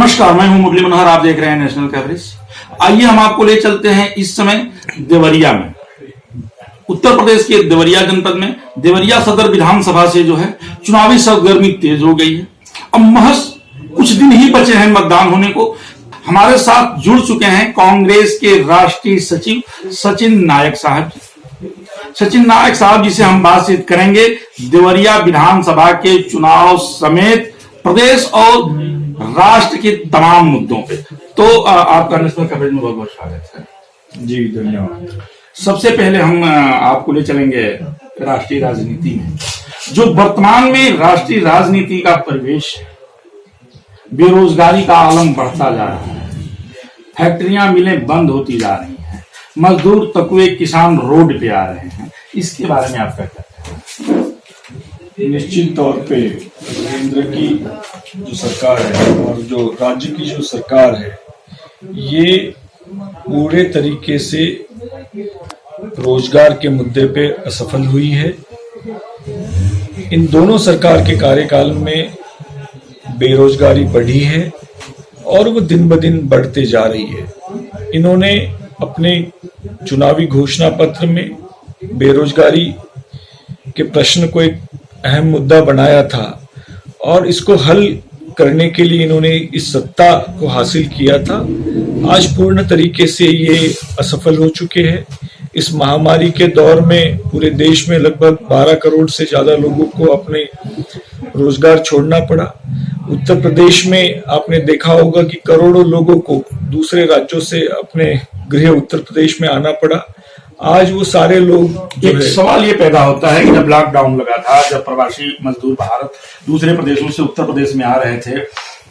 नमस्कार, मैं हूं मुरली मनोहर। आप देख रहे हैं नेशनल कवरेज। आइए हम आपको ले चलते हैं इस समय देवरिया में, उत्तर प्रदेश के देवरिया जनपद में। देवरिया सदर विधानसभा से जो है चुनावी सरगर्मी तेज हो गई है। अब महज कुछ दिन ही बचे हैं मतदान होने को। हमारे साथ जुड़ चुके हैं कांग्रेस के राष्ट्रीय सचिव सचिन नायक साहब। सचिन नायक साहब जिसे हम बातचीत करेंगे देवरिया विधानसभा के चुनाव समेत प्रदेश और राष्ट्र के तमाम मुद्दों पे। तो आपका नेशनल कवरेज में बहुत बहुत स्वागत है। जी धन्यवाद। सबसे पहले हम आपको ले चलेंगे राष्ट्रीय राजनीति में। जो वर्तमान में राष्ट्रीय राजनीति का परिवेश है, बेरोजगारी का आलम बढ़ता जा रहा है, फैक्ट्रियां मिलें बंद होती जा रही हैं, मजदूर तकवे किसान रोड पे आ रहे हैं, इसके बारे में आपका क्या कहना है? निश्चित तौर पे केंद्र की जो सरकार है और जो राज्य की जो सरकार है, ये पूरे तरीके से रोजगार के मुद्दे पे असफल हुई है। इन दोनों सरकार के कार्यकाल में बेरोजगारी बढ़ी है और वो दिन ब दिन बढ़ते जा रही है। इन्होंने अपने चुनावी घोषणा पत्र में बेरोजगारी के प्रश्न को एक अहम मुद्दा बनाया था और इसको हल करने के लिए इन्होंने इस सत्ता को हासिल किया था। आज पूर्ण तरीके से ये असफल हो चुके हैं। इस महामारी के दौर में पूरे देश में लगभग 12 करोड़ से ज्यादा लोगों को अपने रोजगार छोड़ना पड़ा। उत्तर प्रदेश में आपने देखा होगा कि करोड़ों लोगों को दूसरे राज्यों से अपने गृह उत्तर प्रदेश में आना पड़ा। आज वो सारे लोग एक सवाल ये पैदा होता है कि जब लॉकडाउन लगा था, जब प्रवासी मजदूर भारत दूसरे प्रदेशों से उत्तर प्रदेश में आ रहे थे,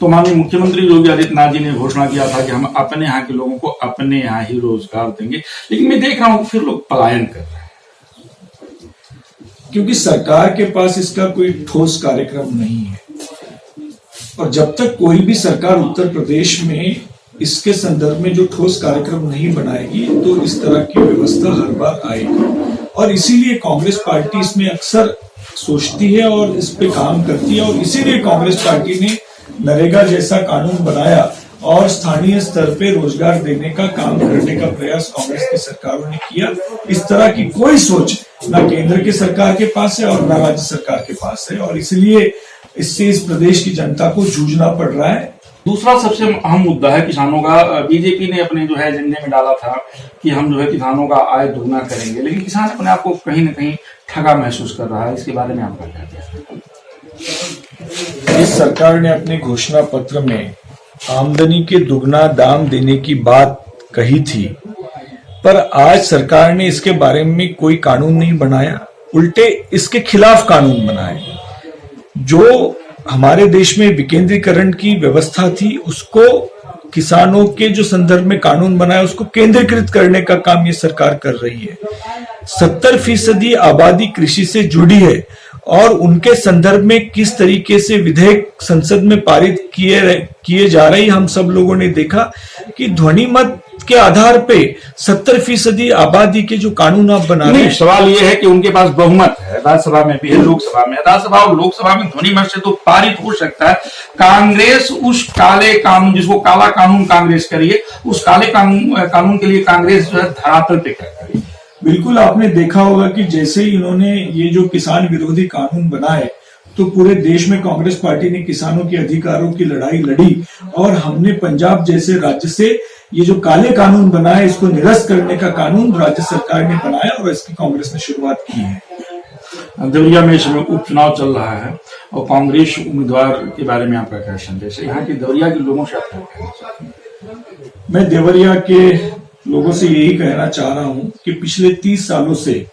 तो माननीय मुख्यमंत्री योगी आदित्यनाथ जी ने घोषणा किया था कि हम अपने यहाँ के लोगों को अपने यहाँ ही रोजगार देंगे। लेकिन मैं देख रहा हूँ फिर लोग पलायन कर रहे हैं, क्योंकि सरकार के पास इसका कोई ठोस कार्यक्रम नहीं है। और जब तक कोई भी सरकार उत्तर प्रदेश में इसके संदर्भ में जो ठोस कार्यक्रम नहीं बनाएगी तो इस तरह की व्यवस्था हर बार आएगी। और इसीलिए कांग्रेस पार्टी इसमें अक्सर सोचती है और इस पे काम करती है। और इसीलिए कांग्रेस पार्टी ने नरेगा जैसा कानून बनाया और स्थानीय स्तर पे रोजगार देने का काम करने का प्रयास कांग्रेस की सरकारों ने किया। इस तरह की कोई सोच न केंद्र की सरकार के पास है और न राज्य सरकार के पास है, और इसलिए इससे इस प्रदेश की जनता को जूझना पड़ रहा है। दूसरा सबसे अहम मुद्दा है किसानों का। बीजेपी ने अपने जो है एजेंडे में डाला था कि हम जो है किसानों का आय दोगुना करेंगे, लेकिन किसान अपने आप को कहीं ना कहीं ठगा महसूस कर रहा है। इसके बारे में आपका क्या कहना है? इस सरकार ने अपने घोषणा पत्र में आमदनी के दुगना दाम देने की बात कही थी, पर आज सरकार ने इसके बारे में कोई कानून नहीं बनाया, उल्टे इसके खिलाफ कानून बनाए। जो हमारे देश में विकेंद्रीकरण की व्यवस्था थी, उसको किसानों के जो संदर्भ में कानून बनाया उसको केंद्रीकृत करने का काम ये सरकार कर रही है। 70% आबादी कृषि से जुड़ी है और उनके संदर्भ में किस तरीके से विधेयक संसद में पारित किए जा रहे, हम सब लोगों ने देखा कि ध्वनि मत के आधार पे 70% आबादी के जो कानून आप बना रहे हैं। सवाल ये है कि उनके पास बहुमत है, राज्यसभा में भी है, लोकसभा में। राज्यसभा और लोकसभा में ध्वनि मत से तो पारित हो सकता है। कांग्रेस उस काले कानून, जिसको काला कानून कांग्रेस करिए, उस काले कानून के लिए कांग्रेस जो है धरातल पे क्या करिए। बिल्कुल, आपने देखा होगा कि जैसे ही इन्होंने ये जो किसान विरोधी कानून बनाए तो पूरे देश में कांग्रेस पार्टी ने किसानों के अधिकारों की लड़ाई लड़ी और हमने पंजाब जैसे राज्य से ये जो काले कानून बनाए इसको निरस्त करने का कानून राज्य सरकार ने बनाया और इसकी कांग्रेस ने शुरुआत की है। देवरिया में इस समय उपचुनाव चल रहा है और कांग्रेस उम्मीदवार के बारे में आपका क्या संदेश है? यहाँ के देवरिया के लोगों से आप क्या कहना चाहते हैं? मैं देवरिया के लोगों से यही कहना चाह रहा हूं कि पिछले 30 सालों से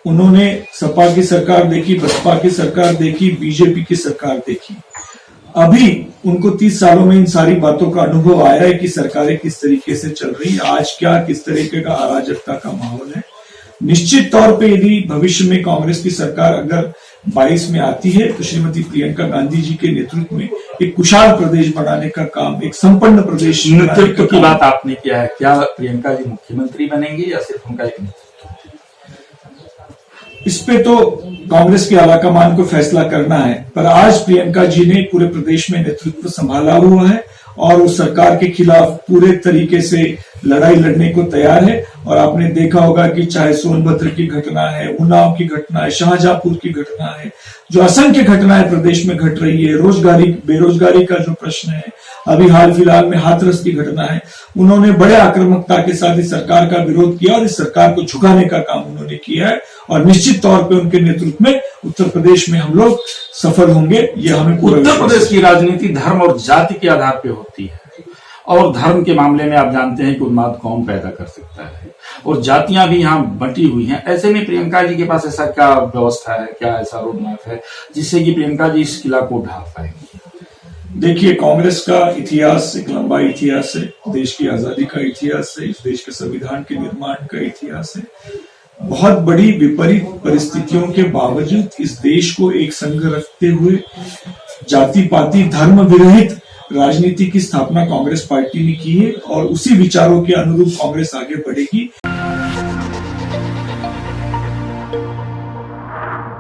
उन्होंने सपा की सरकार देखी, बसपा की सरकार देखी, बीजेपी की सरकार देखी। अभी उनको 30 सालों में इन सारी बातों का अनुभव आया है कि सरकारें किस तरीके से चल रही, आज क्या किस तरीके का अराजकता का माहौल है। निश्चित तौर पे यदि भविष्य में कांग्रेस की सरकार अगर 22 में आती है तो श्रीमती प्रियंका गांधी जी के नेतृत्व में एक कुशल प्रदेश बनाने का काम, एक संपन्न प्रदेश नेतृत्व की बात आपने किया है। क्या प्रियंका जी मुख्यमंत्री बनेंगे या सिर्फ उनका एक नेतृत्व? इस पे तो कांग्रेस के आलाकमान को फैसला करना है, पर आज प्रियंका जी ने पूरे प्रदेश में नेतृत्व संभाला हुआ है और उस सरकार के खिलाफ पूरे तरीके से लड़ाई लड़ने को तैयार है। और आपने देखा होगा कि चाहे सोनभद्र की घटना है, उन्नाव की घटना है, शाहजहांपुर की घटना है, जो असंख्य घटनाएं प्रदेश में घट रही है, बेरोजगारी का जो प्रश्न है, अभी हाल फिलहाल में हाथरस की घटना है, उन्होंने बड़े आक्रामकता के साथ इस सरकार का विरोध किया और इस सरकार को झुकाने का काम उन्होंने किया है। और निश्चित तौर पे उनके नेतृत्व में उत्तर प्रदेश में हम लोग सफल होंगे, ये हमें पूरा उत्तर प्रदेश की राजनीति धर्म और जाति के आधार पे होती है, और धर्म के मामले में आप जानते हैं कि उन्माद कौन पैदा कर सकता है, और जातियां भी यहाँ बटी हुई हैं। ऐसे में प्रियंका जी के पास ऐसा क्या व्यवस्था है, क्या ऐसा रोड मैप है जिससे कि प्रियंका जी इस किला को ढा पाएंगी? देखिए, कांग्रेस का इतिहास एक लंबा इतिहास है, देश की आजादी का इतिहास है, इस देश के संविधान के निर्माण का इतिहास है। बहुत बड़ी विपरीत परिस्थितियों के बावजूद इस देश को एक संघ रखते हुए जाति पाति धर्म विरहित राजनीति की स्थापना कांग्रेस पार्टी ने की है और उसी विचारों के अनुरूप कांग्रेस आगे बढ़ेगी।